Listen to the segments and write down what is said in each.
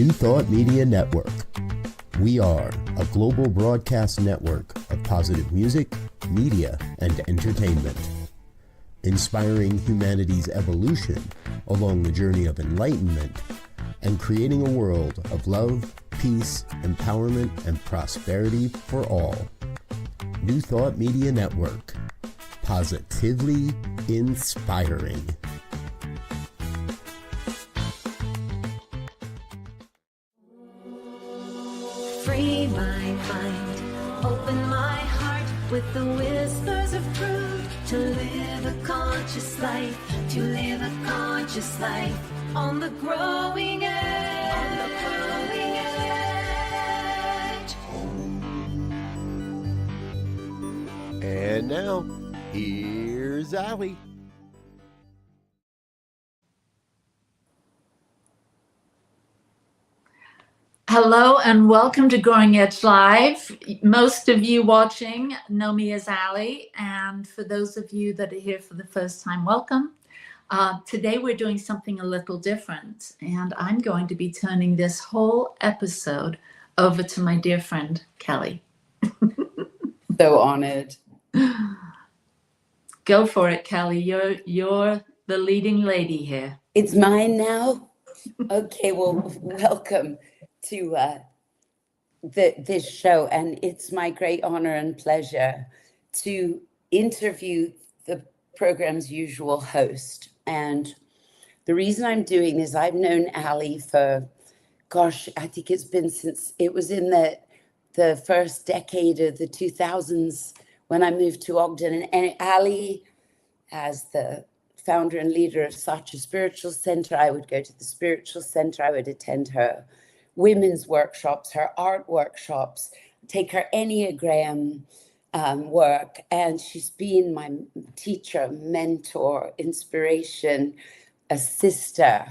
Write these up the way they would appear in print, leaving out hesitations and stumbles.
New Thought Media Network. We are a global broadcast network of positive music, media, and entertainment, inspiring humanity's evolution along the journey of enlightenment and creating a world of love, peace, empowerment, and prosperity for all. New Thought Media Network. Positively inspiring. Free my mind, open my heart with the whispers of truth. To live a conscious life, to live a conscious life on the growing edge. On the growing edge. And now, here's Allie. Hello and welcome to Growing Edge Live. Most of you watching know me as Allie, and for those of you that are here for the first time, welcome. Today we're doing something a little different, and I'm going to be turning this whole episode over to my dear friend, Kellee. So honored. Go for it, Kellee. You're the leading lady here. It's mine now? Okay, well, welcome to this show, and it's my great honor and pleasure to interview the program's usual host. And the reason I'm doing this, I've known Allie for, gosh, I think it's been since it was in the first decade of the 2000s when I moved to Ogden. And Allie, as the founder and leader of such a spiritual center, I would go to the spiritual center, I would attend her women's workshops, her art workshops, take her Enneagram work. And she's been my teacher, mentor, inspiration, a sister.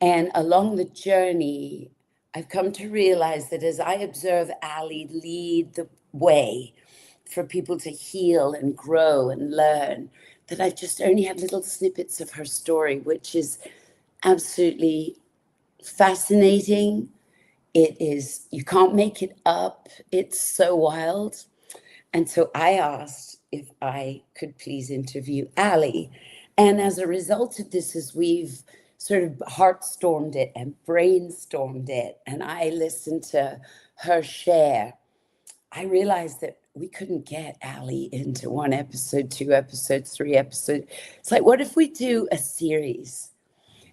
And along the journey, I've come to realize that as I observe Allie lead the way for people to heal and grow and learn, that I've just only had little snippets of her story, which is absolutely fascinating. It is, you can't make it up. It's so wild. And so I asked if I could please interview Allie. And as a result of this, as we've sort of heartstormed it and brainstormed it, and I listened to her share, I realized that we couldn't get Allie into one episode, 2 episodes, 3 episodes. It's like, what if we do a series?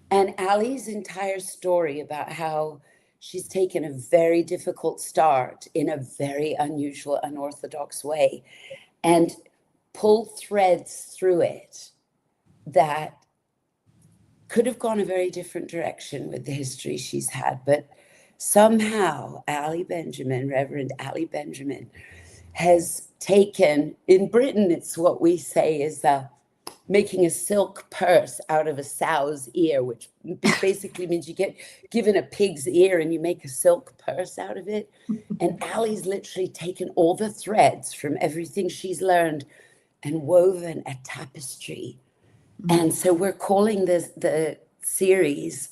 And Allie's entire story about how she's taken a very difficult start in a very unusual, unorthodox way and pulled threads through it that could have gone a very different direction with the history she's had. But somehow Reverend Allie Benjamin, has taken, in Britain, it's what we say is making a silk purse out of a sow's ear, which basically means you get given a pig's ear and you make a silk purse out of it. And Allie's literally taken all the threads from everything she's learned and woven a tapestry. And so we're calling this the series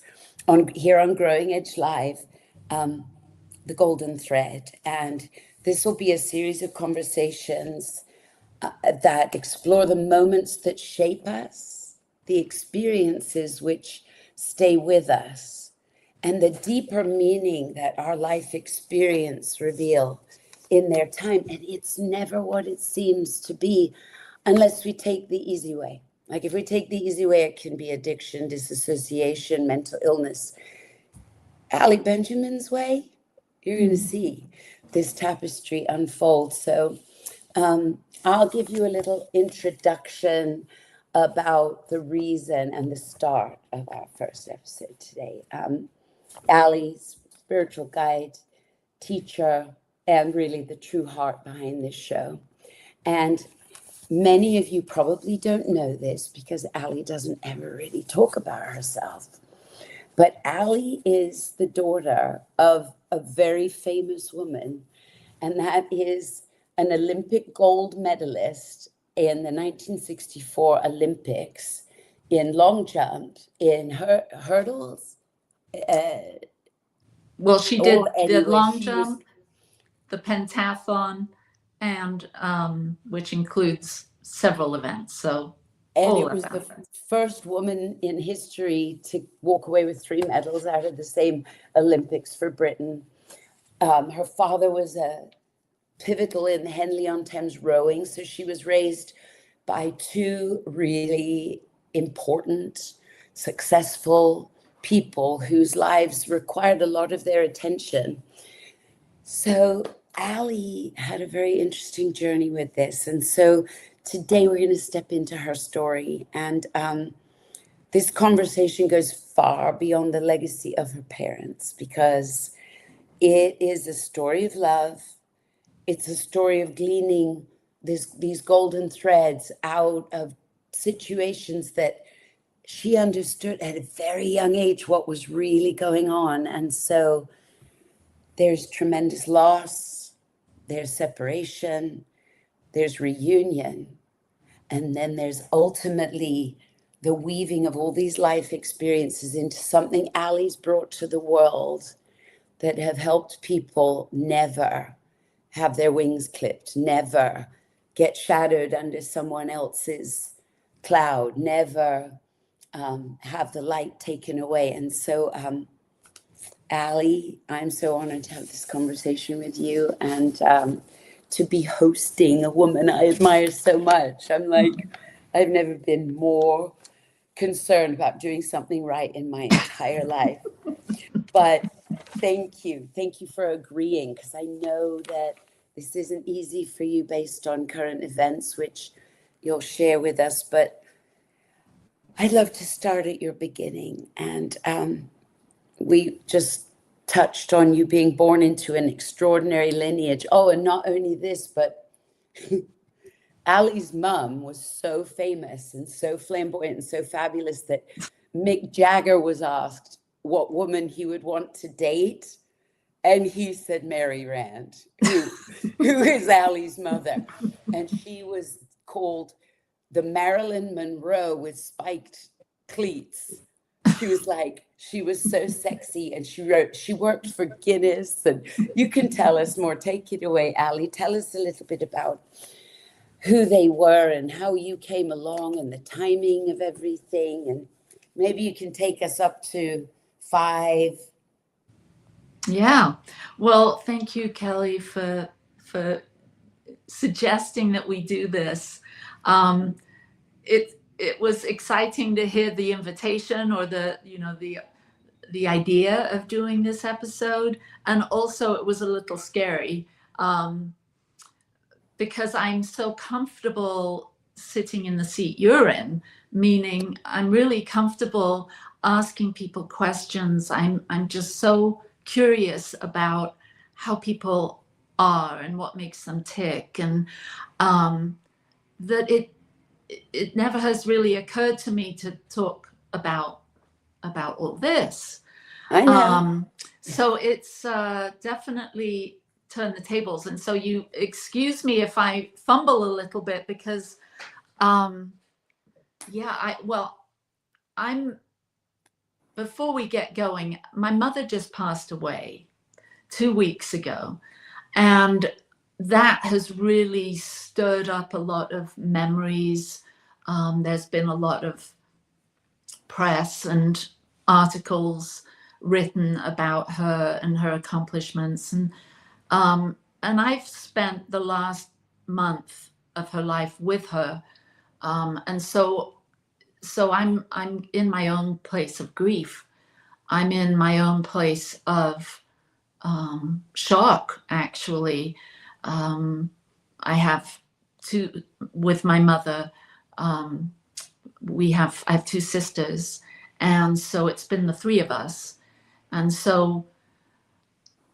here on Growing Edge Live, The Golden Thread. And this will be a series of conversations that explore the moments that shape us, the experiences which stay with us, and the deeper meaning that our life experience reveal in their time. And it's never what it seems to be unless we take the easy way. Like if we take the easy way, it can be addiction, disassociation, mental illness. Allie Benjamin's way, you're going to see this tapestry unfold. So I'll give you a little introduction about the reason and the start of our first episode today. Allie's spiritual guide, teacher, and really the true heart behind this show. And many of you probably don't know this because Allie doesn't ever really talk about herself. But Allie is the daughter of a very famous woman, and that is an Olympic gold medalist in the 1964 Olympics in long jump, in hurdles, Well, she did Or the anyway, long she was, jump, the pentathlon, and which includes several events. So and all it was the events. first woman in history to walk away with 3 medals out of the same Olympics for Britain. Her father was a pivotal in Henley-on-Thames rowing, so she was raised by 2 really important, successful people whose lives required a lot of their attention. So Ali had a very interesting journey with this, and so today we're going to step into her story, and this conversation goes far beyond the legacy of her parents, because it is a story of love. It's a story of gleaning these golden threads out of situations that she understood at a very young age what was really going on. And so there's tremendous loss, there's separation, there's reunion, and then there's ultimately the weaving of all these life experiences into something Ali's brought to the world that have helped people never have their wings clipped, never get shadowed under someone else's cloud, never have the light taken away. And so, Ali, I'm so honored to have this conversation with you, and to be hosting a woman I admire so much. I'm like, I've never been more concerned about doing something right in my entire life. But thank you for agreeing, because I know that this isn't easy for you based on current events, which you'll share with us. But I'd love to start at your beginning. And we just touched on you being born into an extraordinary lineage. Oh, and not only this, but Ali's mum was so famous and so flamboyant and so fabulous that Mick Jagger was asked what woman he would want to date. And he said Mary Rand, who is Ali's mother. And she was called the Marilyn Monroe with spiked cleats. She was so sexy, and she worked for Guinness. And you can tell us more. Take it away, Ali. Tell us a little bit about who they were and how you came along and the timing of everything. And maybe you can take us up to 5. Yeah. Well, thank you, Kelly, for suggesting that we do this. It was exciting to hear the invitation, or the idea of doing this episode, and also it was a little scary because I'm so comfortable sitting in the seat you're in, meaning I'm really comfortable asking people questions. I'm just so curious about how people are and what makes them tick, and that it never has really occurred to me to talk about all this. I know. So it's definitely turned the tables, and so you excuse me if I fumble a little bit, because before we get going, my mother just passed away 2 weeks ago, and that has really stirred up a lot of memories. There's been a lot of press and articles written about her and her accomplishments, and I've spent the last month of her life with her, and so I'm in my own place of grief. I'm in my own place of shock, actually. I have with my mother, I have 2 sisters, and so it's been the 3 of us. And so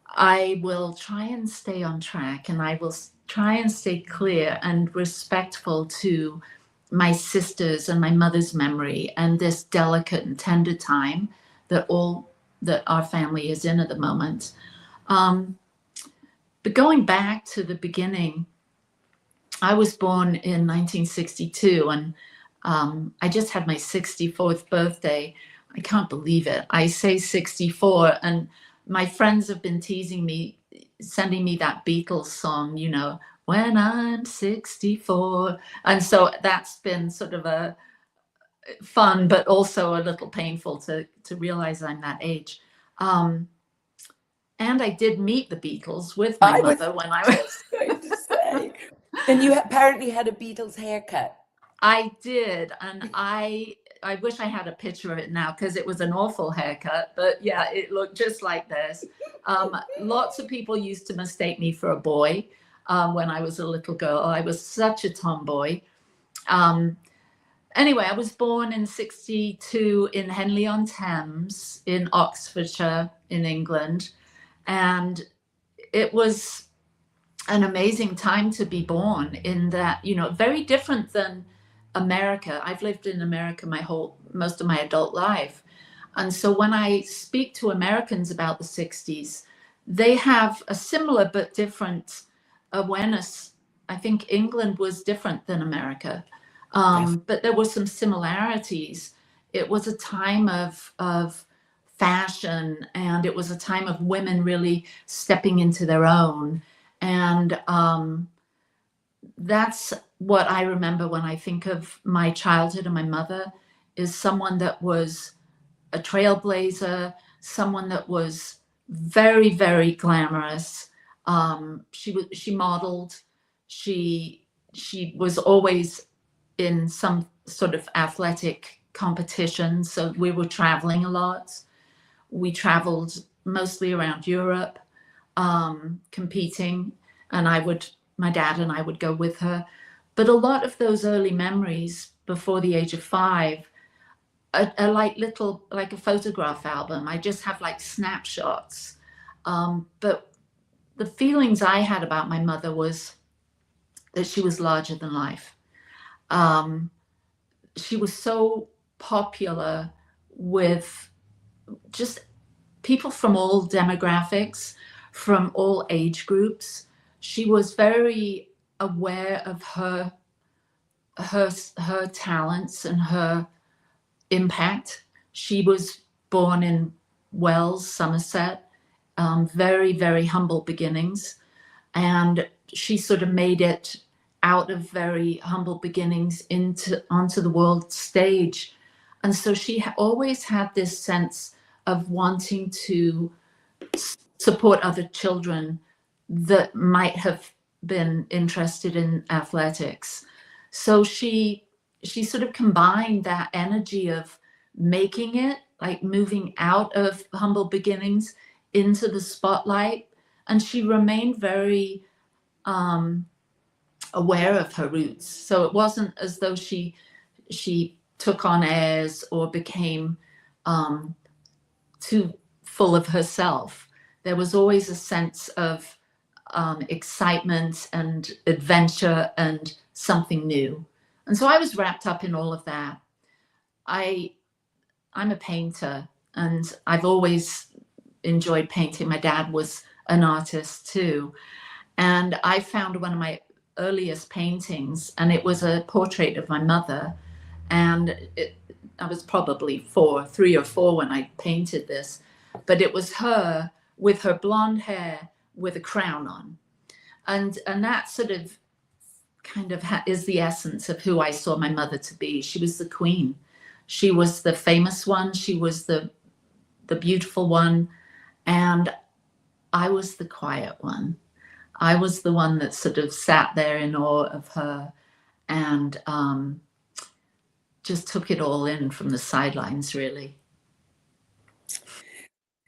I will try and stay on track, and I will try and stay clear and respectful to my sisters and my mother's memory, and this delicate and tender time that our family is in at the moment. But going back to the beginning, I was born in 1962, and I just had my 64th birthday. I can't believe it. I say 64, and my friends have been teasing me, sending me that Beatles song, you know, when I'm 64. And so that's been sort of a fun, but also a little painful to realize I'm that age. And I did meet the Beatles with my mother when I was going to say. And you apparently had a Beatles haircut. I did, and I wish I had a picture of it now because it was an awful haircut, but yeah, it looked just like this. Lots of people used to mistake me for a boy when I was a little girl. I was such a tomboy. Anyway, I was born in 1962 in Henley-on-Thames in Oxfordshire in England, and it was an amazing time to be born in that, you know, very different than America. I've lived in America most of my adult life. And so when I speak to Americans about the 60s, they have a similar but different awareness. I think England was different than America, but there were some similarities. It was a time of fashion, and it was a time of women really stepping into their own. And that's what I remember when I think of my childhood and my mother, is someone that was a trailblazer, someone that was very, very glamorous. She modeled. She was always in some sort of athletic competition. So we were traveling a lot. We traveled mostly around Europe, competing, and my dad and I would go with her. But a lot of those early memories before the age of 5 are like a photograph album. I just have like snapshots. But the feelings I had about my mother was that she was larger than life. She was so popular with just people from all demographics, from all age groups. She was very aware of her talents and her impact. She was born in Wells, Somerset, very, very humble beginnings. And she sort of made it out of very humble beginnings onto the world stage. And so she always had this sense of wanting to support other children that might have been interested in athletics. So she sort of combined that energy of making it, like moving out of humble beginnings into the spotlight. And she remained very aware of her roots. So it wasn't as though she took on airs or became too full of herself. There was always a sense of excitement and adventure and something new. And so I was wrapped up in all of that. I'm a painter, and I've always enjoyed painting. My dad was an artist too. And I found one of my earliest paintings, and it was a portrait of my mother. And I was probably 3 or 4 when I painted this, but it was her with her blonde hair with a crown on. And that sort of kind of is the essence of who I saw my mother to be. She was the queen. She was the famous one. She was the beautiful one. And I was the quiet one. I was the one that sort of sat there in awe of her and just took it all in from the sidelines, really.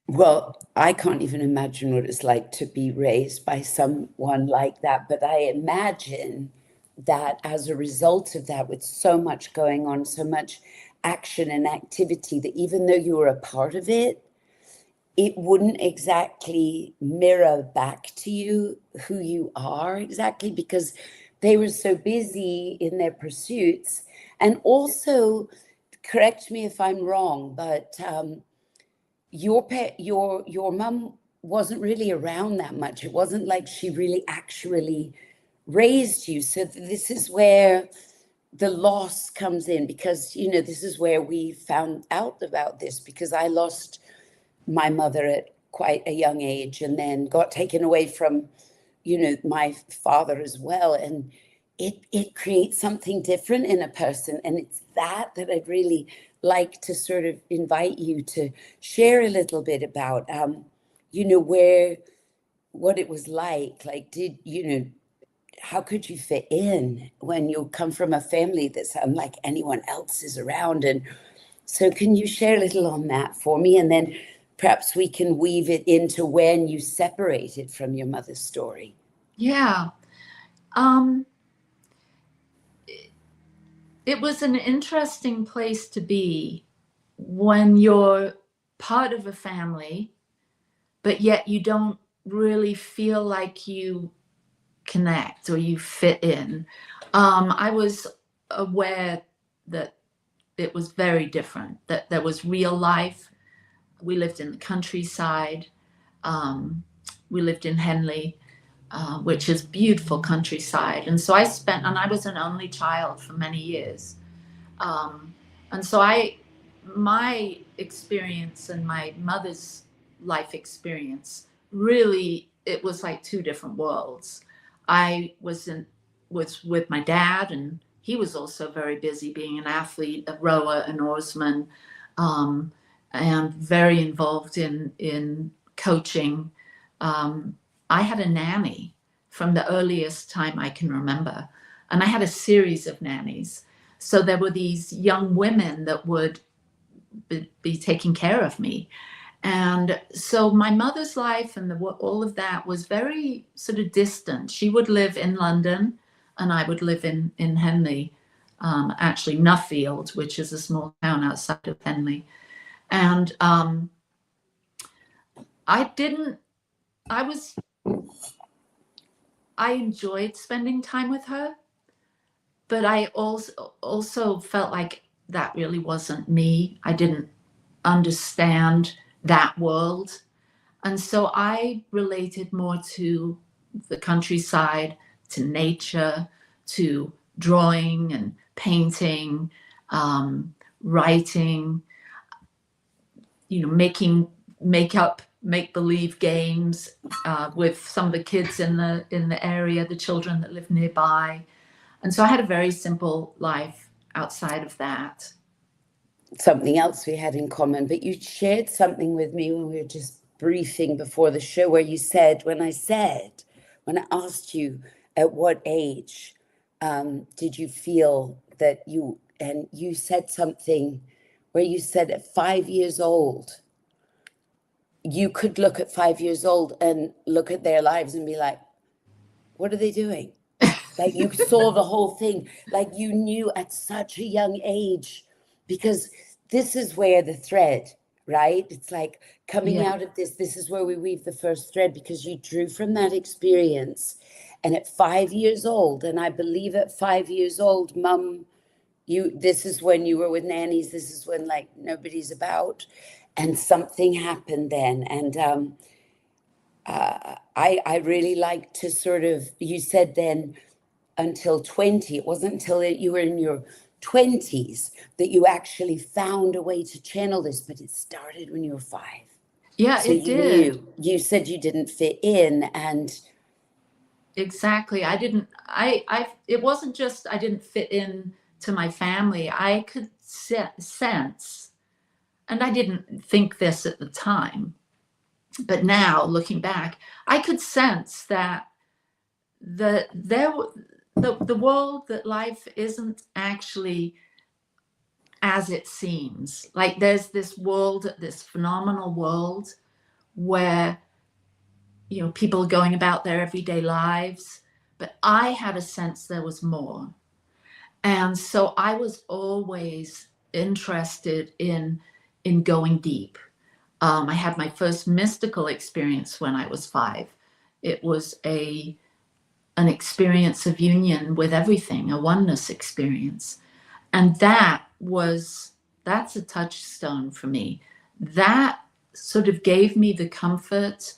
Well, I can't even imagine what it's like to be raised by someone like that. But I imagine that as a result of that, with so much going on, so much action and activity, that even though you were a part of it, it wouldn't exactly mirror back to you who you are exactly, because they were so busy in their pursuits. And also, correct me if I'm wrong, but your mom wasn't really around that much. It wasn't like she really actually raised you. So this is where the loss comes in, because, this is where we found out about this, because I lost my mother at quite a young age, and then got taken away from, my father as well. And it creates something different in a person. And it's that I'd really like to sort of invite you to share a little bit about, what it was like. Like, how could you fit in when you come from a family that's unlike anyone else's around? And so can you share a little on that for me? And then perhaps we can weave it into when you separated from your mother's story. Yeah. It was an interesting place to be when you're part of a family, but yet you don't really feel like you connect or you fit in. I was aware that it was very different, that there was real life. We lived in the countryside. We lived in Henley, which is beautiful countryside. And so I was an only child for many years. And so my experience and my mother's life experience, really, it was like two different worlds. I was with my dad, and he was also very busy being an athlete, a rower, an oarsman, and very involved in coaching. I had a nanny from the earliest time I can remember, and I had a series of nannies. So there were these young women that would be taking care of me. And so my mother's life and all of that was very sort of distant. She would live in London and I would live in Henley, actually Nuffield, which is a small town outside of Henley. And I enjoyed spending time with her, but I also felt like that really wasn't me. I didn't understand that world. And so I related more to the countryside, to nature, to drawing and painting, writing, making make-believe games with some of the kids in the area, the children that live nearby. And so I had a very simple life outside of that. Something else we had in common, but you shared something with me when we were just briefing before the show, where you said, when I asked you at what age did you feel that you said something where you said at 5 years old, you could look at 5 years old and look at their lives and be like, what are they doing? Like, you saw the whole thing, like you knew at such a young age, because this is where the thread, right? It's like coming out of this is where we weave the first thread, because you drew from that experience. And at 5 years old, and I believe at 5 years old, Mum, this is when you were with nannies, this is when like nobody's about, and something happened then. And I really like to sort of, you said then until 20, it wasn't until you were in your 20s that you actually found a way to channel this, but it started when you were 5. Yeah, so it did. You said you didn't fit in, and exactly. It wasn't just I didn't fit in to my family. I could sense, and I didn't think this at the time, but now looking back, I could sense that the world, that life isn't actually as it seems. Like there's this world, this phenomenal world where, people are going about their everyday lives, but I had a sense there was more. And so I was always interested in going deep. I had my first mystical experience when I was 5. It was an experience of union with everything, a oneness experience. And that's a touchstone for me. That sort of gave me the comfort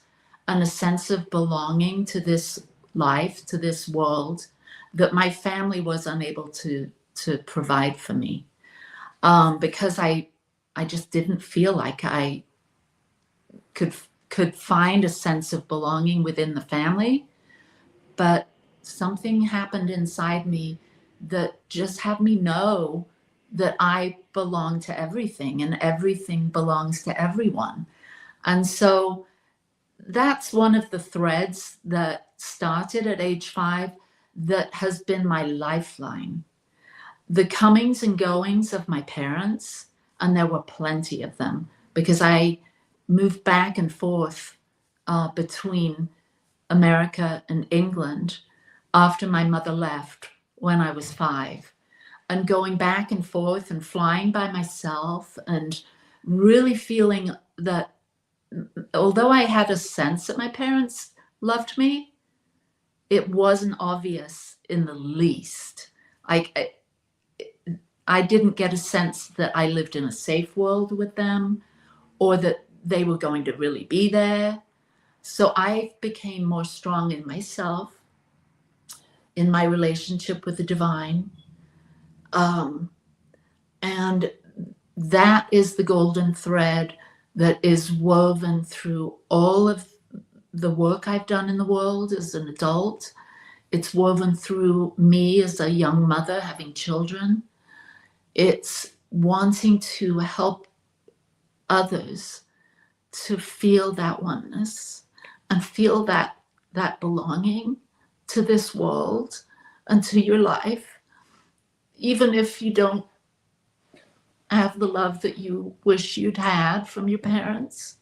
and a sense of belonging to this life, to this world, that my family was unable to provide for me, because I just didn't feel like I could could find a sense of belonging within the family, but something happened inside me that just had me know that I belong to everything and everything belongs to everyone. And so that's one of the threads that started at age 5 that has been my lifeline. The comings and goings of my parents, and there were plenty of them because I moved back and forth between America and England after my mother left when I was 5, and going back and forth and flying by myself and really feeling that although I had a sense that my parents loved me, it wasn't obvious in the least. I didn't get a sense that I lived in a safe world with them or that they were going to really be there. So I became more strong in myself, in my relationship with the divine. And that is the golden thread that is woven through all of the work I've done in the world as an adult. It's woven through me as a young mother having children. It's wanting to help others to feel that oneness and feel that belonging to this world and to your life, even if you don't have the love that you wish you'd had from your parents,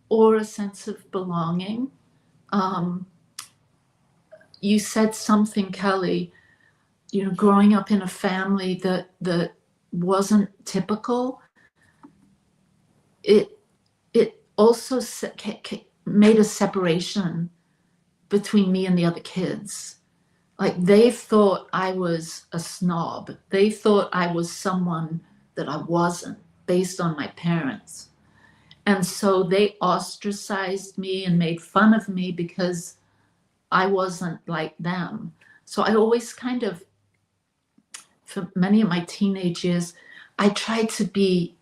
or a sense of belonging. You said something, Kellee, growing up in a family that wasn't typical. It also made a separation between me and the other kids. Like, they thought I was a snob. They thought I was someone that I wasn't, based on my parents. And so they ostracized me and made fun of me because I wasn't like them. So I always kind of, for many of my teenage years, I tried to be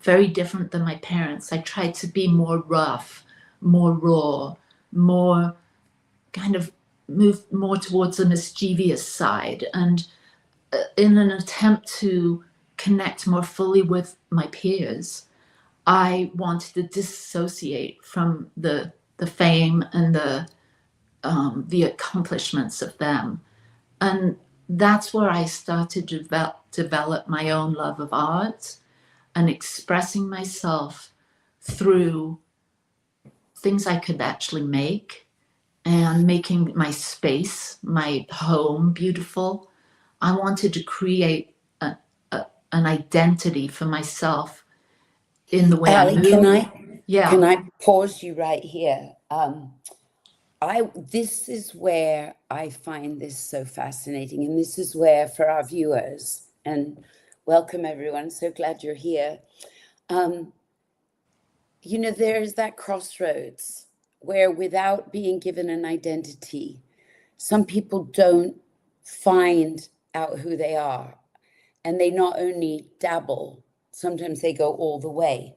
very different than my parents. I tried to be more rough, more raw, more kind of move more towards the mischievous side. And in an attempt to connect more fully with my peers, I wanted to dissociate from the fame and the accomplishments of them. And that's where I started to develop my own love of art and expressing myself through things I could actually make and making my space, my home beautiful. I wanted to create an identity for myself in the way Ali, I move. can I pause you right here? This is where I find this so fascinating, and this is where, for our viewers, and welcome everyone, so glad you're here. There's that crossroads where, without being given an identity, some people don't find out who they are, and they not only dabble, sometimes they go all the way.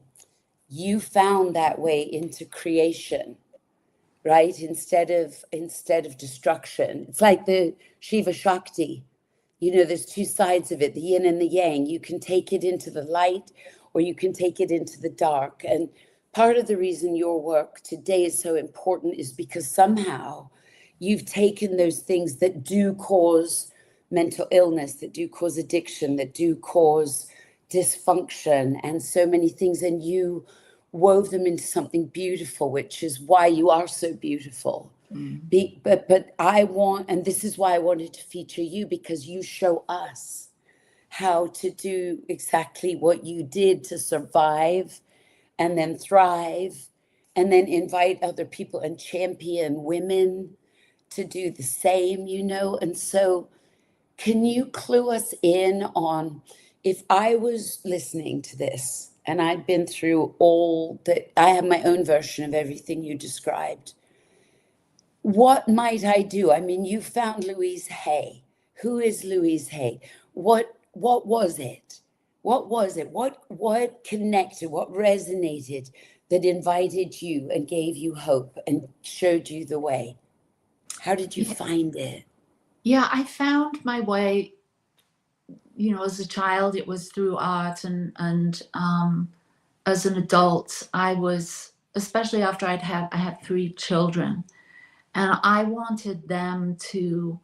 You found that way into creation, right? Instead of destruction. It's like the Shiva Shakti. There's two sides of it, the yin and the yang. You can take it into the light or you can take it into the dark. And part of the reason your work today is so important is because somehow you've taken those things that do cause mental illness, that do cause addiction, that do cause dysfunction and so many things, and you wove them into something beautiful, which is why you are so beautiful. But I want, and this is why I wanted to feature you, because you show us how to do exactly what you did to survive and then thrive, and then invite other people and champion women to do the same, and so can you clue us in on, if I was listening to this and I'd been through all that, I have my own version of everything you described, what might I do? I mean, you found Louise Hay. Who is Louise Hay? What was it? What was it? What connected? What resonated that invited you and gave you hope and showed you the way? How did you find it? Yeah, I found my way, as a child, it was through art, and as an adult, I was, especially after I had 3 children, and I wanted them to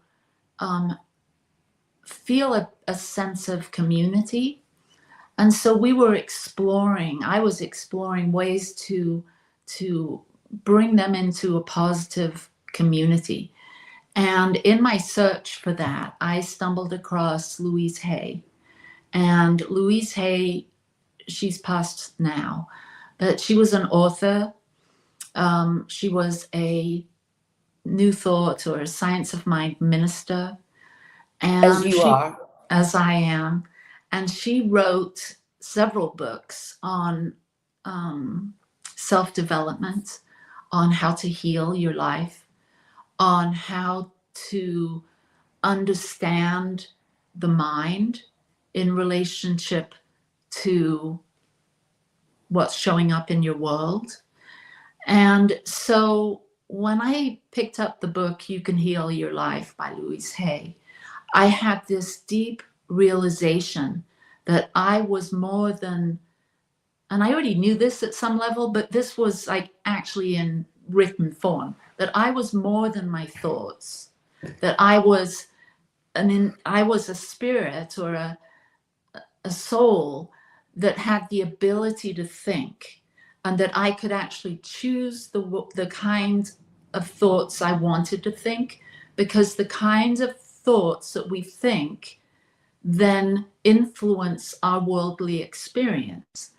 feel a sense of community. And so I was exploring ways to bring them into a positive community. And in my search for that, I stumbled across Louise Hay. And Louise Hay, she's passed now, but she was an author. She was a New Thought or a Science of Mind minister. And As you are. As I am. And she wrote several books on self-development, on how to heal your life, on how to understand the mind in relationship to what's showing up in your world. And so when I picked up the book, You Can Heal Your Life by Louise Hay, I had this deep realization that I was more than, and I already knew this at some level, but this was like actually in written form, that I was more than my thoughts, that I was a spirit or a soul that had the ability to think, and that I could actually choose the kind of thoughts I wanted to think, because the kinds of thoughts that we think then influence our worldly experience.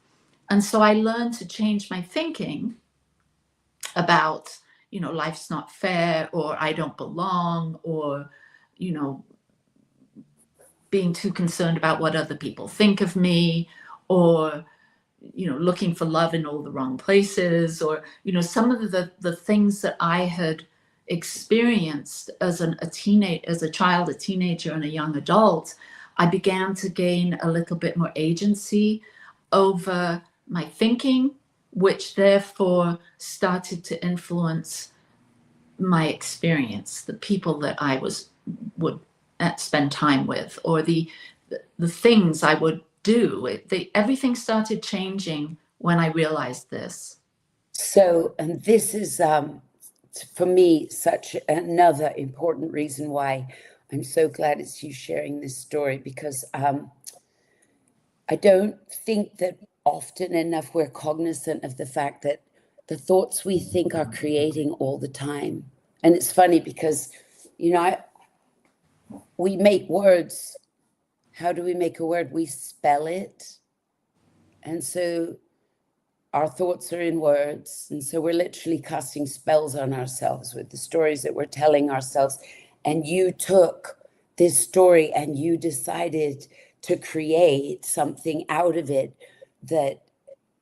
And so I learned to change my thinking about, life's not fair, or I don't belong, or, being too concerned about what other people think of me, or, looking for love in all the wrong places, or, some of the things that I had experienced as a child, a teenager, and a young adult. I began to gain a little bit more agency over my thinking, which therefore started to influence my experience, the people that I would spend time with, or the things I would do. Everything started changing when I realized this. So, and this is, for me, such another important reason why I'm so glad it's you sharing this story, because I don't think that often enough we're cognizant of the fact that the thoughts we think are creating all the time. And it's funny because, we make words. How do we make a word? We spell it. And so our thoughts are in words. And so we're literally casting spells on ourselves with the stories that we're telling ourselves. And you took this story and you decided to create something out of it, that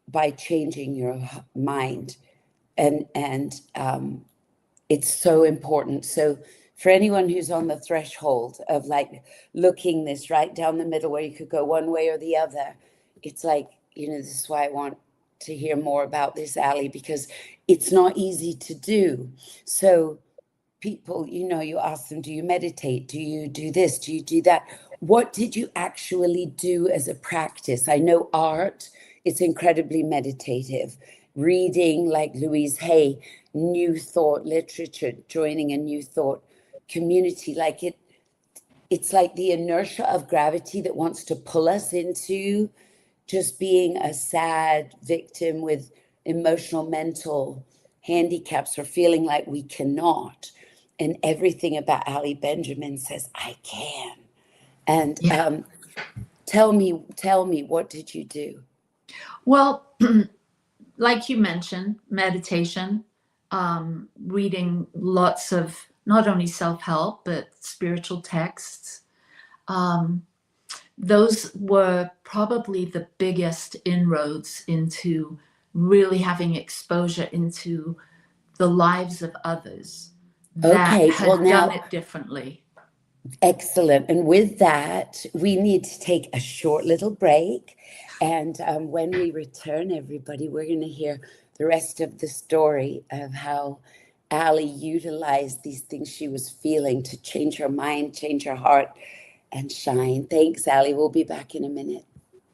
by changing your mind. And it's so important. So for anyone who's on the threshold of like looking this right down the middle where you could go one way or the other, it's like, this is why I want to hear more about this, Ali, because it's not easy to do. So people, you ask them, do you meditate? Do you do this? Do you do that? What did you actually do as a practice? I know art, it's incredibly meditative. Reading like Louise Hay, New Thought literature, joining a New Thought community, like it's like the inertia of gravity that wants to pull us into just being a sad victim with emotional, mental handicaps, or feeling like we cannot. And everything about Ali Benjamin says, I can. And tell me, what did you do? Well, like you mentioned, meditation, reading lots of not only self-help, but spiritual texts. Those were probably the biggest inroads into really having exposure into the lives of others that had done it differently. Excellent. And with that, we need to take a short little break. And when we return, everybody, we're going to hear the rest of the story of how Ali utilized these things she was feeling to change her mind, change her heart, and shine. Thanks, Ali. We'll be back in a minute.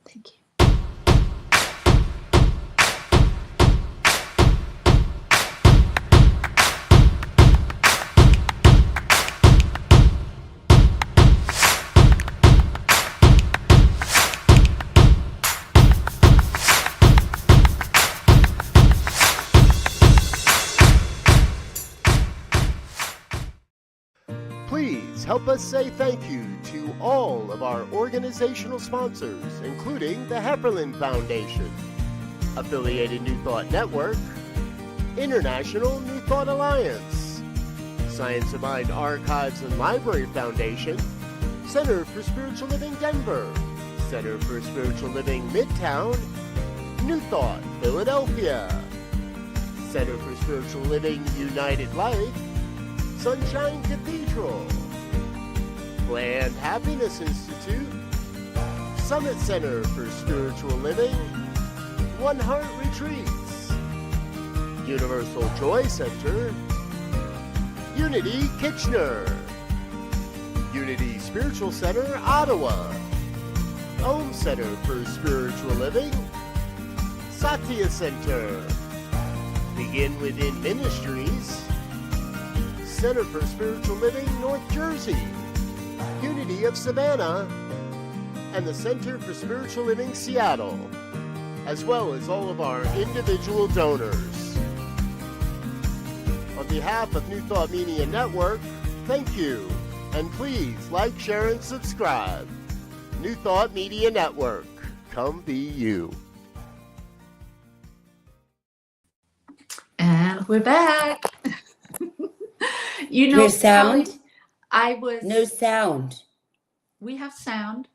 Thank you. Please help us say thank you to all of our organizational sponsors, including the Hefferland Foundation, Affiliated New Thought Network, International New Thought Alliance, Science of Mind Archives and Library Foundation, Center for Spiritual Living Denver, Center for Spiritual Living Midtown, New Thought Philadelphia, Center for Spiritual Living United Life, Sunshine Cathedral, Planned Happiness Institute, Summit Center for Spiritual Living, One Heart Retreats, Universal Joy Center, Unity Kitchener, Unity Spiritual Center Ottawa, Home Center for Spiritual Living, thesatyacenter, Begin Within Ministries, Center for Spiritual Living North Jersey, Unity of Savannah, and the Center for Spiritual Living Seattle, as well as all of our individual donors. On behalf of New Thought Media Network, thank you, and please like, share, and subscribe. New Thought Media Network, come be you. And we're back. You know, There's sound? Kellee, I was. No sound. We have sound.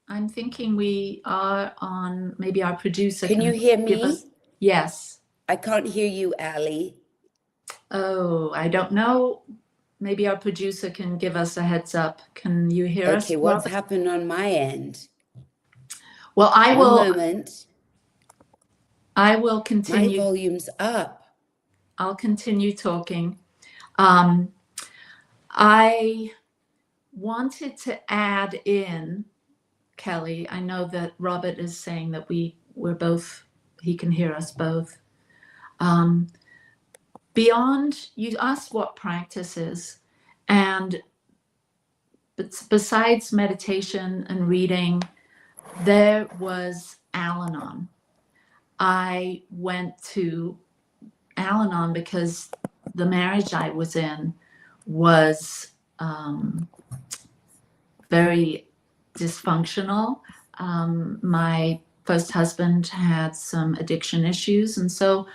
I'm thinking we are on, maybe our producer. Can you hear give me? us- Yes. I can't hear you, Ali. Oh, I don't know. Maybe our producer can give us a heads up. Can you hear us? Okay, what's Robert? happened on my end? Well, I One will. moment. I will My continue. volume's up. I'll continue talking. I wanted to add in, Kellee, I know that Robert is saying that we're both, he can hear us both. Beyond, you asked what practice is, and besides meditation and reading, there was Al-Anon. I went to Al-Anon because the marriage I was in was very dysfunctional. My first husband had some addiction issues, and so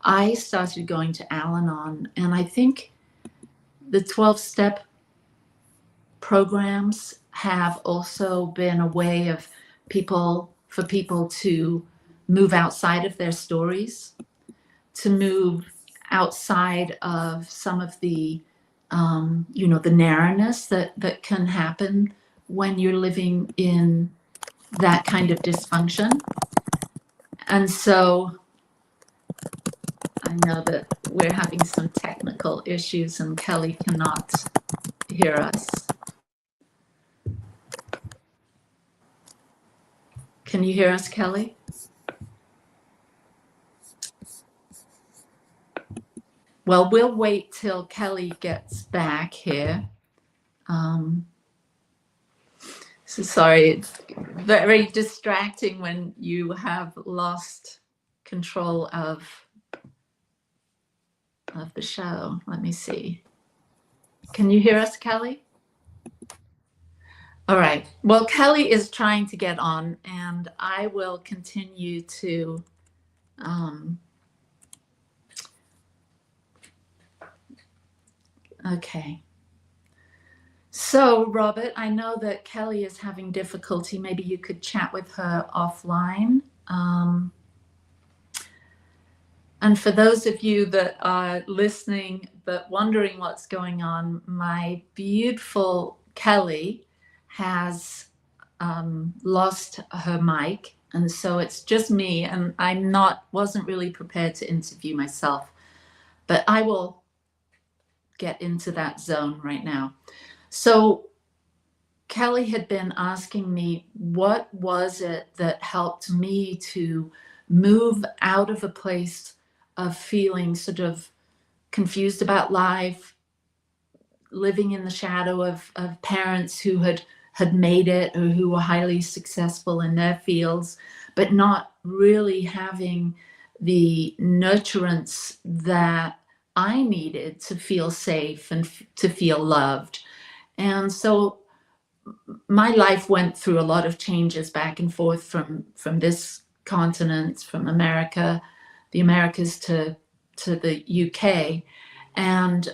I started going to Al-Anon. And I think the 12-step programs have also been a way of for people to move outside of their stories, to move outside of some of the, the narrowness that can happen when you're living in that kind of dysfunction. And so I know that we're having some technical issues and Kellee cannot hear us. Can you hear us, Kellee? Well, we'll wait till Kellee gets back here. So sorry, it's very distracting when you have lost control of the show. Let me see. Can you hear us, Kellee? All right. Well, Kellee is trying to get on, and I will continue to okay. So, Robert, I know that Kellee is having difficulty. Maybe you could chat with her offline. And for those of you that are listening but wondering what's going on, my beautiful Kellee has lost her mic, And so it's just me, and wasn't really prepared to interview myself, but I will get into that zone right now. So Kellee had been asking me, what was it that helped me to move out of a place of feeling sort of confused about life, living in the shadow of parents who had made it or who were highly successful in their fields, but not really having the nurturance that I needed to feel safe and to feel loved. And so my life went through a lot of changes back and forth from this continent, from America, the Americas to the UK. And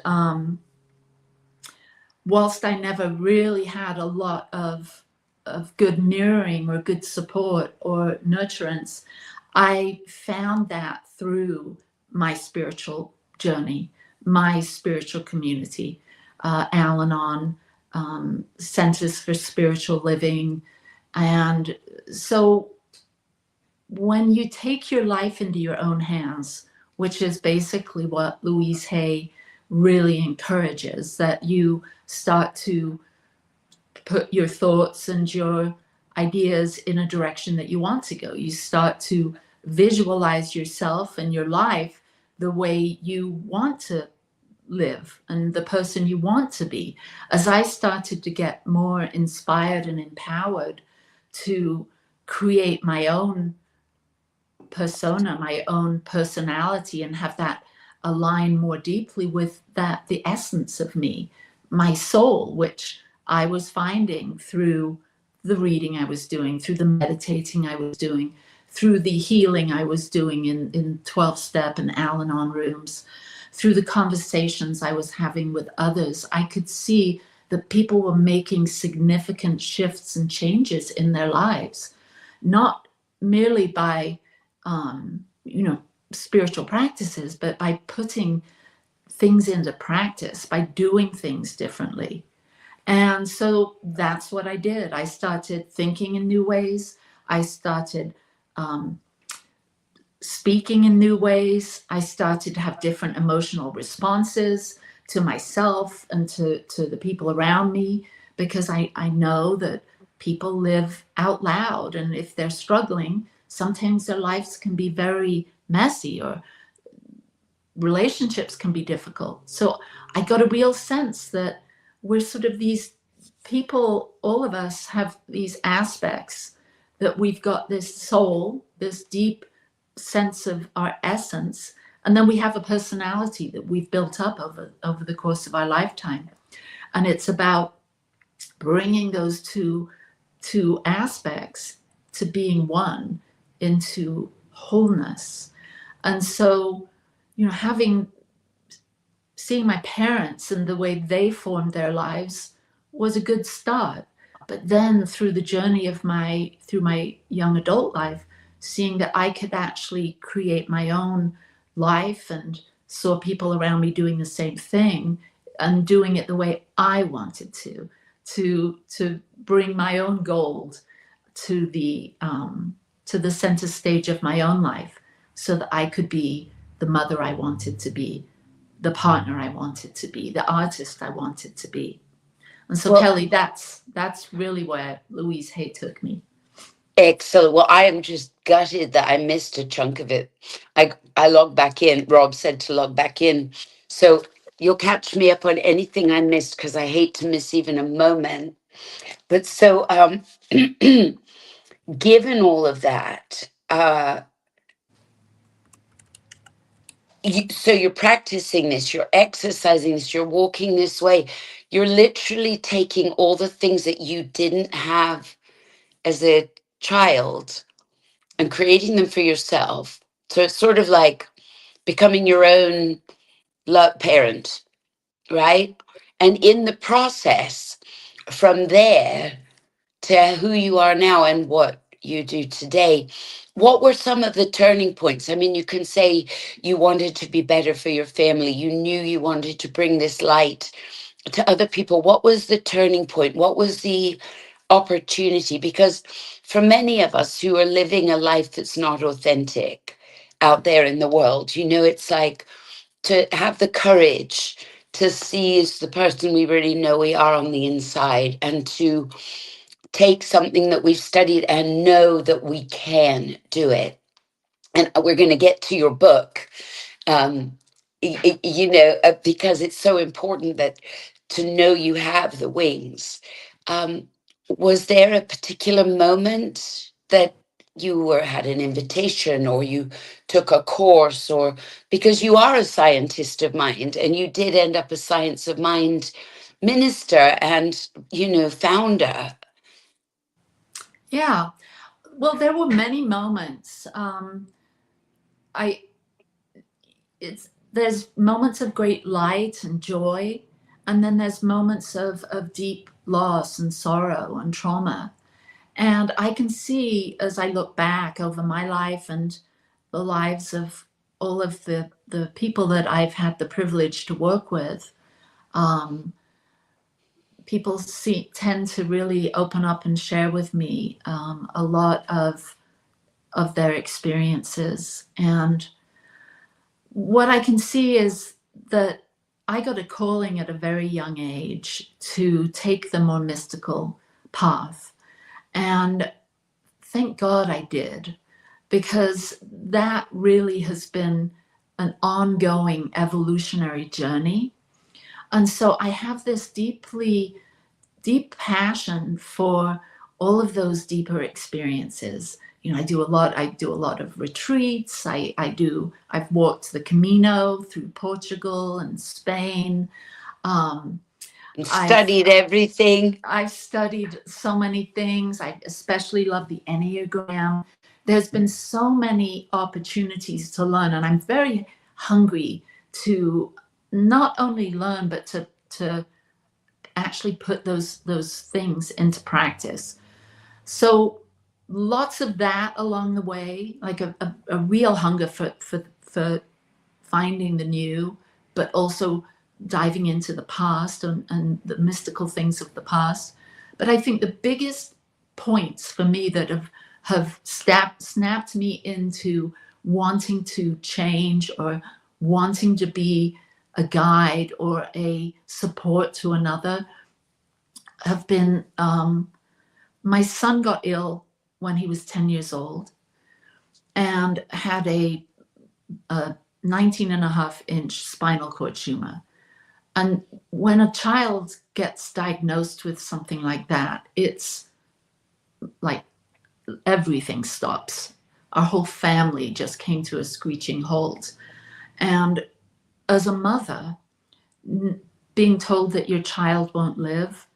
whilst I never really had a lot of good mirroring or good support or nurturance, I found that through my spiritual journey, my spiritual community, Al-Anon, Centers for Spiritual Living. And so when you take your life into your own hands, which is basically what Louise Hay really encourages, that you start to put your thoughts and your ideas in a direction that you want to go. You start to visualize yourself and your life the way you want to live and the person you want to be. As I started to get more inspired and empowered to create my own persona, my own personality, and have that align more deeply with the essence of me, my soul, which I was finding through the reading I was doing, through the meditating I was doing, through the healing I was doing in 12-step and Al-Anon rooms, through the conversations I was having with others. I could see that people were making significant shifts and changes in their lives, not merely by spiritual practices, but by putting things into practice, by doing things differently. And so that's what I did. I started thinking in new ways. I started speaking in new ways. I started to have different emotional responses to myself and to the people around me, because I know that people live out loud, and if they're struggling, sometimes their lives can be very messy, or relationships can be difficult. So I got a real sense that we're sort of these people, all of us have these aspects, that we've got this soul, this deep sense of our essence, and then we have a personality that we've built up over the course of our lifetime. And it's about bringing those two aspects to being one, into wholeness. And so, seeing my parents and the way they formed their lives was a good start. But then through the journey of through my young adult life, seeing that I could actually create my own life, and saw people around me doing the same thing and doing it the way I wanted to bring my own gold to the center stage of my own life, so that I could be the mother I wanted to be, the partner I wanted to be, the artist I wanted to be. And so, well, Kellee, that's really where Louise Hay took me. Excellent. Well, I am just gutted that I missed a chunk of it. I logged back in. Rob said to log back in. So you'll catch me up on anything I missed, because I hate to miss even a moment. But so given all of that, so you're practicing this, you're exercising this, you're walking this way. You're literally taking all the things that you didn't have as a child and creating them for yourself. So it's sort of like becoming your own parent, right? And in the process, from there to who you are now and what you do today, what were some of the turning points? I mean, you can say you wanted to be better for your family. You knew you wanted to bring this light to other people. What was the turning point? What was the opportunity? Because for many of us who are living a life that's not authentic out there in the world, you know, it's like to have the courage to see as the person we really know we are on the inside, and to take something that we've studied and know that we can do it. And we're going to get to your book, you know, because it's so important that to know you have the wings. Was there a particular moment that you had an invitation, or you took a course, or because you are a scientist of mind and you did end up a science of mind minister and, you know, founder? Yeah. Well, there were many moments. I there's moments of great light and joy, and then there's moments of deep loss and sorrow and trauma. And I can see, as I look back over my life and the lives of all of the people that I've had the privilege to work with, people tend to really open up and share with me a lot of their experiences. And what I can see is that I got a calling at a very young age to take the more mystical path. And thank God I did, because that really has been an ongoing evolutionary journey. And so I have this deep passion for all of those deeper experiences. You know, I do a lot of retreats. I've walked the Camino through Portugal and Spain. Studied everything. I've studied so many things. I especially love the Enneagram. There's been so many opportunities to learn, and I'm very hungry to not only learn, but to actually put those things into practice. So lots of that along the way, like a real hunger for finding the new, but also diving into the past and the mystical things of the past. But I think the biggest points for me that have snapped me into wanting to change, or wanting to be a guide or a support to another, have been my son got ill when he was 10 years old and had a 19.5-inch spinal cord tumor. And when a child gets diagnosed with something like that, it's like everything stops. Our whole family just came to a screeching halt. And as a mother, being told that your child won't live,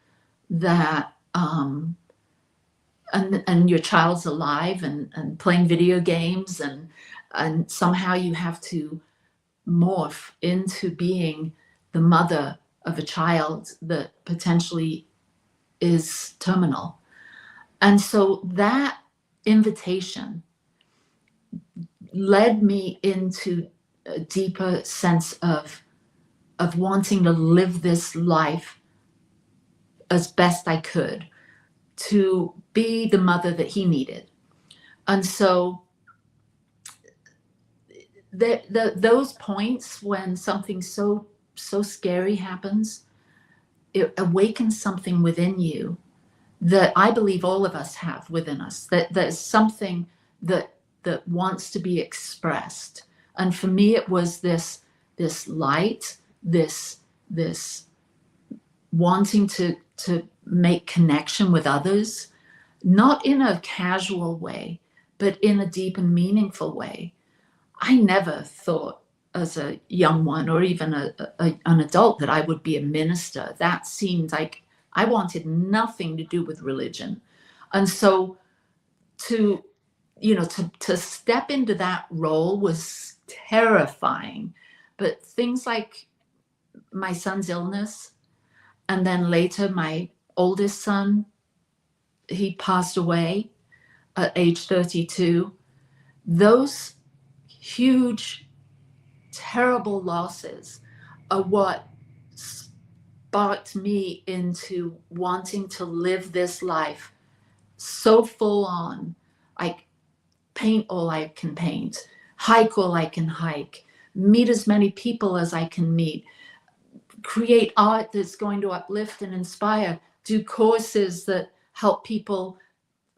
that and your child's alive and playing video games, and somehow you have to morph into being the mother of a child that potentially is terminal. And so that invitation led me into a deeper sense of wanting to live this life as best I could, to be the mother that he needed. And so those points when something so scary happens, it awakens something within you that I believe all of us have within us, that there's something that wants to be expressed. And for me, it was this light, this wanting to make connection with others, not in a casual way, but in a deep and meaningful way. I never thought as a young one, or even an adult, that I would be a minister. That seemed like I wanted nothing to do with religion. And so to step into that role was terrifying. But things like my son's illness, and then later my oldest son, he passed away at age 32. Those huge, terrible losses are what sparked me into wanting to live this life so full on, like paint all I can paint, hike all I can hike, meet as many people as I can meet, create art that's going to uplift and inspire, do courses that help people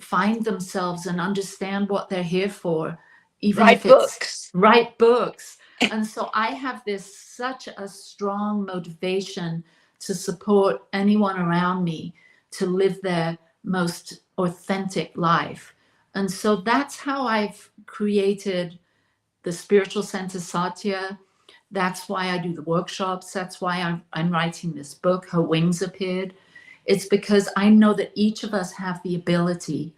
find themselves and understand what they're here for, even Write if it's books. write books. And so I have this such a strong motivation to support anyone around me to live their most authentic life. And so that's how I've created the spiritual center Satya. That's why I do the workshops. That's why I'm writing this book, Her Wings Appeared. It's because I know that each of us have the ability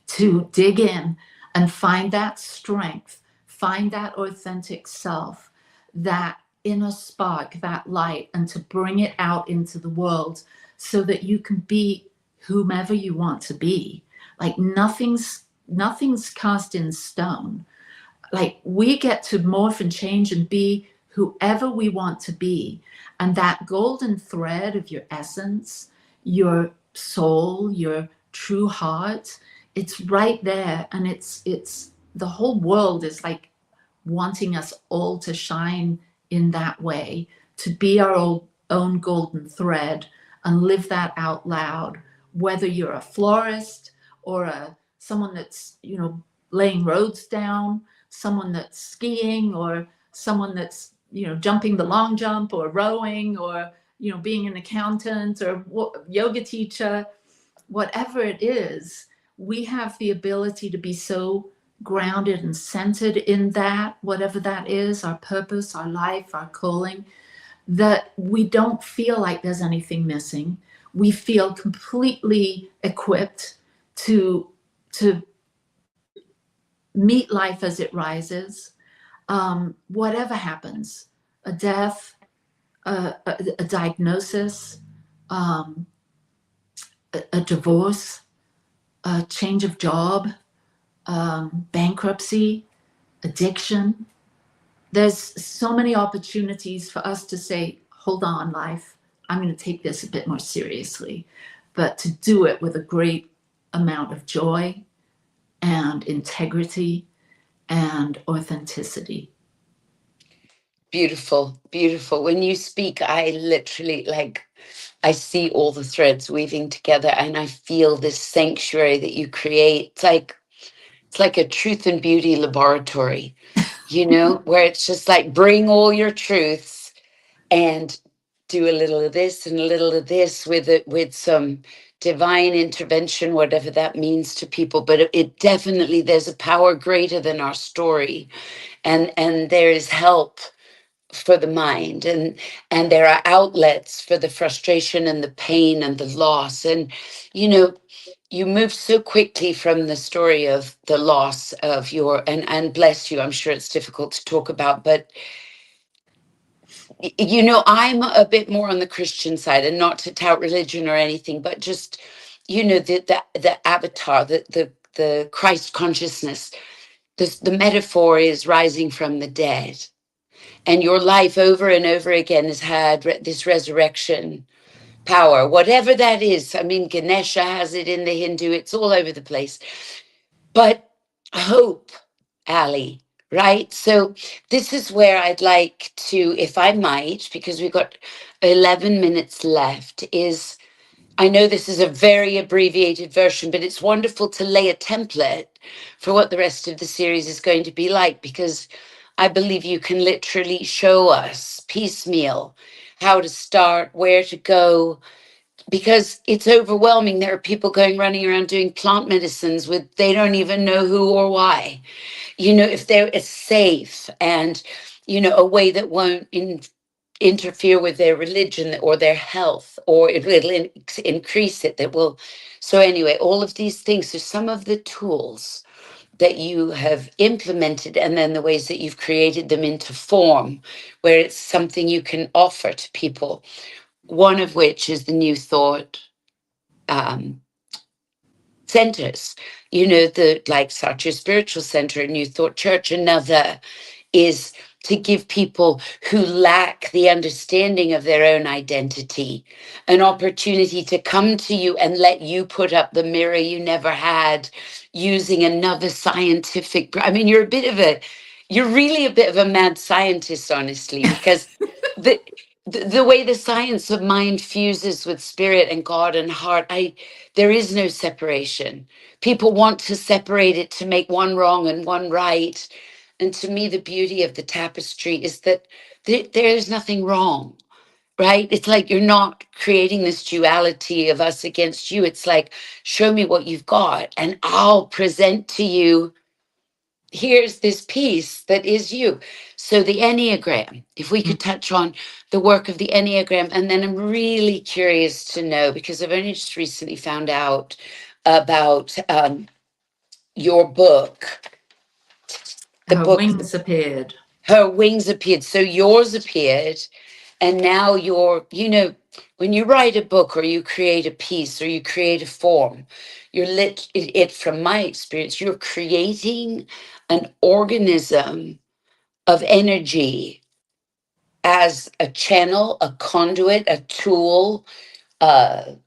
to dig in and find that strength, find that authentic self, that inner spark, that light, and to bring it out into the world so that you can be whomever you want to be. Like nothing's cast in stone. Like we get to morph and change and be whoever we want to be. And that golden thread of your essence, your soul, your true heart, it's right there. And it's the whole world is like wanting us all to shine in that way, to be our own golden thread and live that out loud, whether you're a florist or someone that's, laying roads down, someone that's skiing, or someone that's, jumping the long jump, or rowing, or, being an accountant or yoga teacher, whatever it is, we have the ability to be so grounded and centered in that, whatever that is, our purpose, our life, our calling, that we don't feel like there's anything missing. We feel completely equipped to meet life as it rises, whatever happens, a death, a diagnosis, a divorce, a change of job, bankruptcy, addiction. There's so many opportunities for us to say, hold on, life, I'm going to take this a bit more seriously, but to do it with a great amount of joy and integrity and authenticity. Beautiful, beautiful. When you speak, I literally I see all the threads weaving together, and I feel this sanctuary that you create. It's like a truth and beauty laboratory, where it's just like bring all your truths and do a little of this and a little of this with some divine intervention, whatever that means to people. But it definitely, there's a power greater than our story, and there is help for the mind, and there are outlets for the frustration and the pain and the loss. And you move so quickly from the story of the loss of your, and bless you, I'm sure it's difficult to talk about, but I'm a bit more on the Christian side, and not to tout religion or anything, but just the avatar, the Christ consciousness. The metaphor is rising from the dead. And your life over and over again has had this resurrection power, whatever that is. I mean, Ganesha has it in the Hindu, it's all over the place. But hope, Ali, right? So this is where I'd like to, if I might, because we've got 11 minutes left, is I know this is a very abbreviated version, but it's wonderful to lay a template for what the rest of the series is going to be like, because I believe you can literally show us piecemeal how to start, where to go, because it's overwhelming. There are people running around doing plant medicines they don't even know who or why. If they're safe and, a way that won't interfere with their religion or their health, or it will increase it, that will. So anyway, all of these things are some of the tools that you have implemented, and then the ways that you've created them into form, where it's something you can offer to people. One of which is the New Thought centers, the Satya Spiritual Center and New Thought Church. Another is to give people who lack the understanding of their own identity an opportunity to come to you and let you put up the mirror you never had, using another scientific. I mean, you're really a bit of a mad scientist, honestly, because the way the science of mind fuses with spirit and God and heart, there is no separation. People want to separate it to make one wrong and one right. And to me, the beauty of the tapestry is that there's nothing wrong, right? It's like you're not creating this duality of us against you. It's like, show me what you've got, and I'll present to you, here's this piece that is you. So the Enneagram, if we could touch on the work of the Enneagram, and then I'm really curious to know, because I've only just recently found out about your book, the Her book, wings appeared. Her Wings Appeared. So yours appeared, and now when you write a book or you create a piece or you create a form, from my experience, you're creating an organism of energy as a channel, a conduit, a tool, a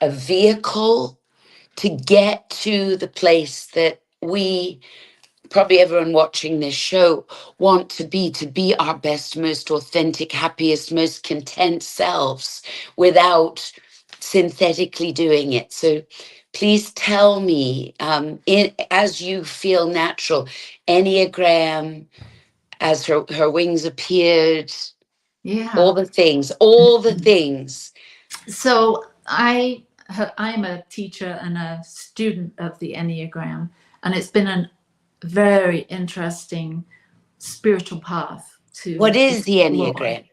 vehicle to get to the place that we, probably everyone watching this show, want to be our best, most authentic, happiest, most content selves without synthetically doing it. So please tell me, as you feel natural, Enneagram, as her wings appeared, Yeah. all the things. So I'm a teacher and a student of the Enneagram, and it's been a very interesting spiritual path to What is the explore. Enneagram?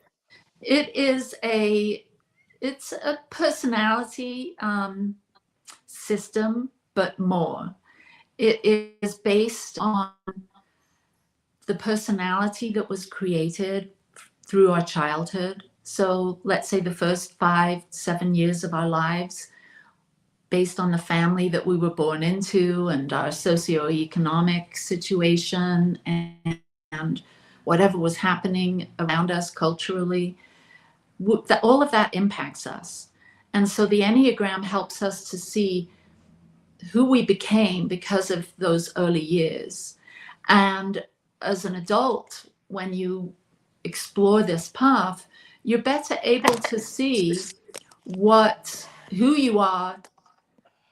It's a personality system, but more. It is based on the personality that was created through our childhood. So let's say the first 5-7 years of our lives, based on the family that we were born into and our socioeconomic situation and whatever was happening around us culturally, all of that impacts us. And so the Enneagram helps us to see who we became because of those early years. And as an adult, when you explore this path, you're better able to see who you are,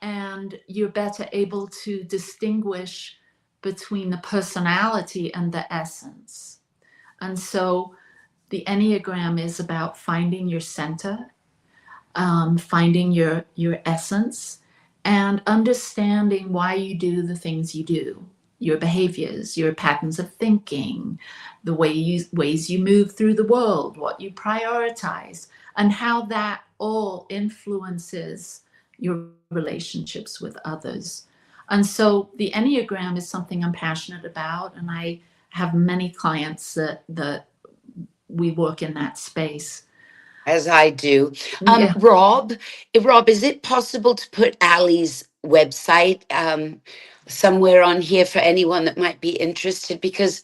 and you're better able to distinguish between the personality and the essence. And so the Enneagram is about finding your center, finding your essence, and understanding why you do the things you do, your behaviors, your patterns of thinking, the ways you move through the world, what you prioritize, and how that all influences your relationships with others. And so the Enneagram is something I'm passionate about, and I have many clients that we work in that space. As I do. Yeah. Rob, is it possible to put Ali's website somewhere on here for anyone that might be interested? Because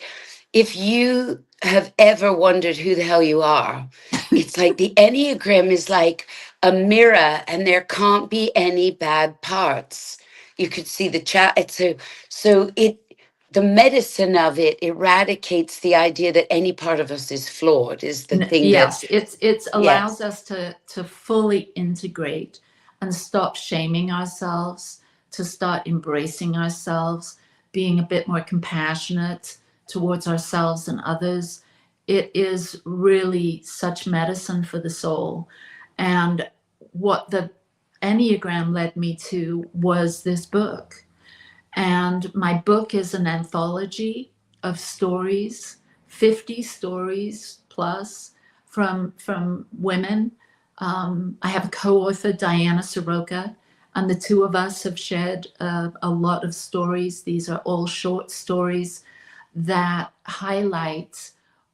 if you have ever wondered who the hell you are, it's like the Enneagram is like a mirror, and there can't be any bad parts. You could see the chat. The medicine of it eradicates the idea that any part of us is flawed, is the thing. Yes, it allows us to fully integrate and stop shaming ourselves, to start embracing ourselves, being a bit more compassionate towards ourselves and others. It is really such medicine for the soul. And what the Enneagram led me to was this book. And my book is an anthology of stories, 50 stories plus from women. I have a co-author, Diana Soroka, and the two of us have shared a lot of stories. These are all short stories that highlight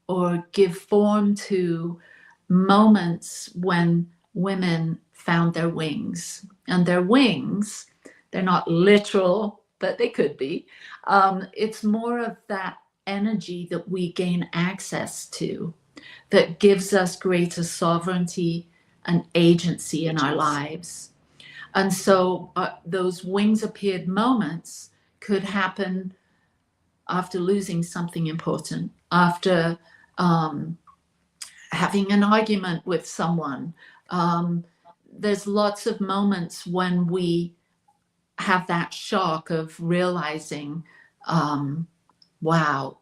or give form to moments when women found their wings. And their wings, they're not literal, but they could be. It's more of that energy that we gain access to that gives us greater sovereignty and agency in our lives. And so those wings appeared moments could happen after losing something important, after having an argument with someone. There's lots of moments when we have that shock of realizing, wow,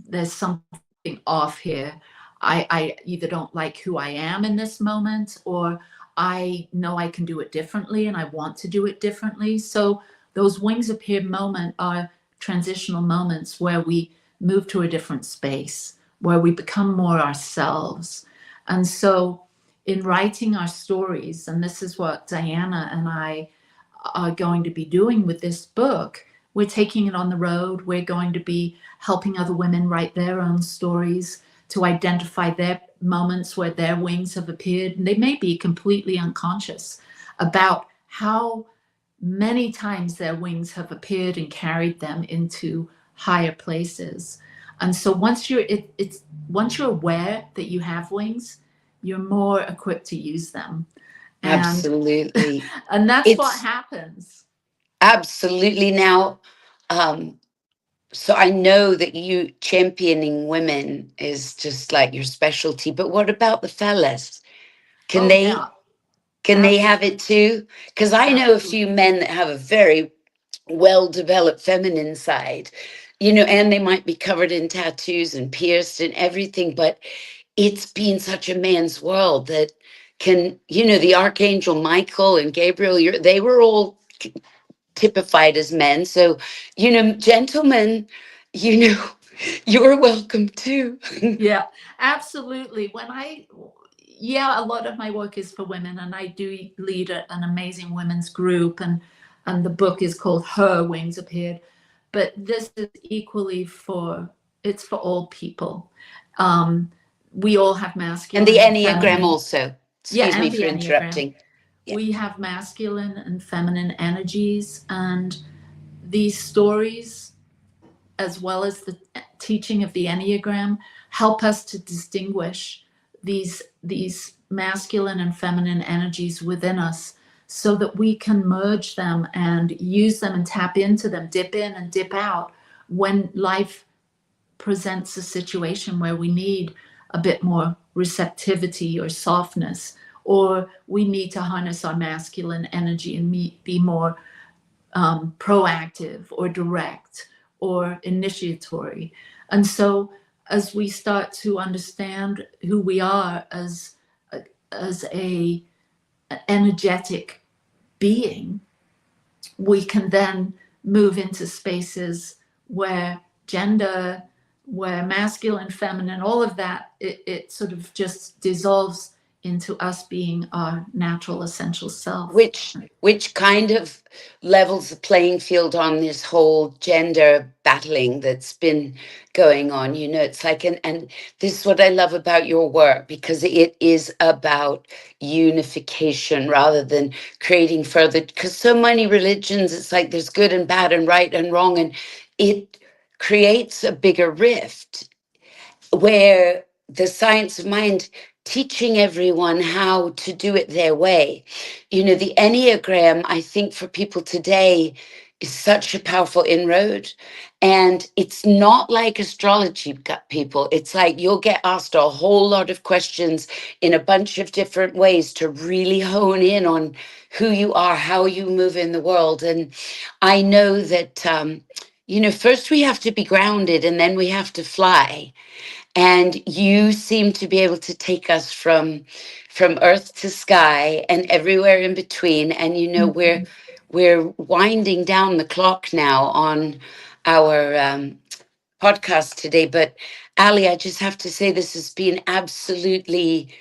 there's something off here. I either don't like who I am in this moment, or I know I can do it differently and I want to do it differently. So those wings appear moment are transitional moments where we move to a different space, where we become more ourselves. And so in writing our stories, and this is what Diana and I are going to be doing with this book, we're taking it on the road. We're going to be helping other women write their own stories, to identify their moments where their wings have appeared. And they may be completely unconscious about how many times their wings have appeared and carried them into higher places. And so once you're aware that you have wings, you're more equipped to use them. And, absolutely. And that's what happens. Absolutely. Now, so I know that you championing women is just like your specialty, but what about the fellas? Can they have it too? Because I know a few men that have a very well-developed feminine side, and they might be covered in tattoos and pierced and everything, but it's been such a man's world that the Archangel Michael and Gabriel, they were all typified as men. So, gentlemen, you're welcome too. Yeah, absolutely. A lot of my work is for women, and I do lead an amazing women's group, and the book is called Her Wings Appeared. But this is equally for all people. We all have masculine. And the Enneagram feminine. Also. Excuse me for interrupting. Yeah. We have masculine and feminine energies, and these stories, as well as the teaching of the Enneagram, help us to distinguish these masculine and feminine energies within us, so that we can merge them and use them and tap into them, dip in and dip out when life presents a situation where we need a bit more receptivity or softness, or we need to harness our masculine energy and be more proactive or direct or initiatory. And so as we start to understand who we are as a energetic being, we can then move into spaces where gender, where masculine, feminine, all of that, it sort of just dissolves into us being our natural essential self. Which kind of levels the playing field on this whole gender battling that's been going on. It's like, and this is what I love about your work, because it is about unification rather than creating further, because so many religions, it's like there's good and bad and right and wrong, and it creates a bigger rift, where the science of mind teaching everyone how to do it their way. The Enneagram, I think for people today, is such a powerful inroad. And it's not like astrology, people. It's like you'll get asked a whole lot of questions in a bunch of different ways to really hone in on who you are, how you move in the world. And I know that, first we have to be grounded, and then we have to fly. And you seem to be able to take us from earth to sky and everywhere in between. And we're winding down the clock now on our podcast today. But Ali, I just have to say this has been absolutely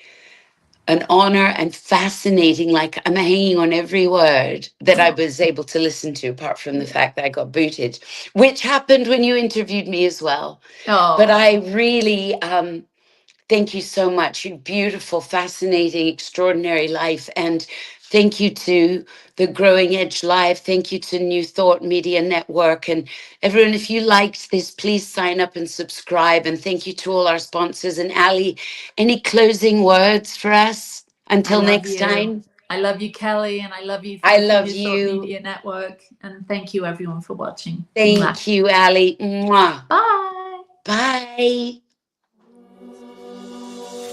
an honor and fascinating. Like, I'm hanging on every word that I was able to listen to, apart from the fact that I got booted, which happened when you interviewed me as well. Oh. But I really thank you so much. You beautiful, fascinating, extraordinary life. And Thank you to the Growing Edge Live. Thank you to New Thought Media Network. And everyone, if you liked this, please sign up and subscribe. And thank you to all our sponsors. And Ali, any closing words for us until next time? I love you, Kellee, and I love you. I Thank love New you. Thought Media Network. And thank you, everyone, for watching. Thank you, Ali. Mwah. Bye. Bye.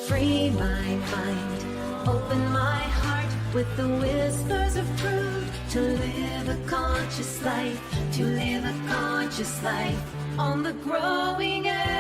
Free my mind, open my heart with the whispers of truth. To live a conscious life, to live a conscious life on the growing edge.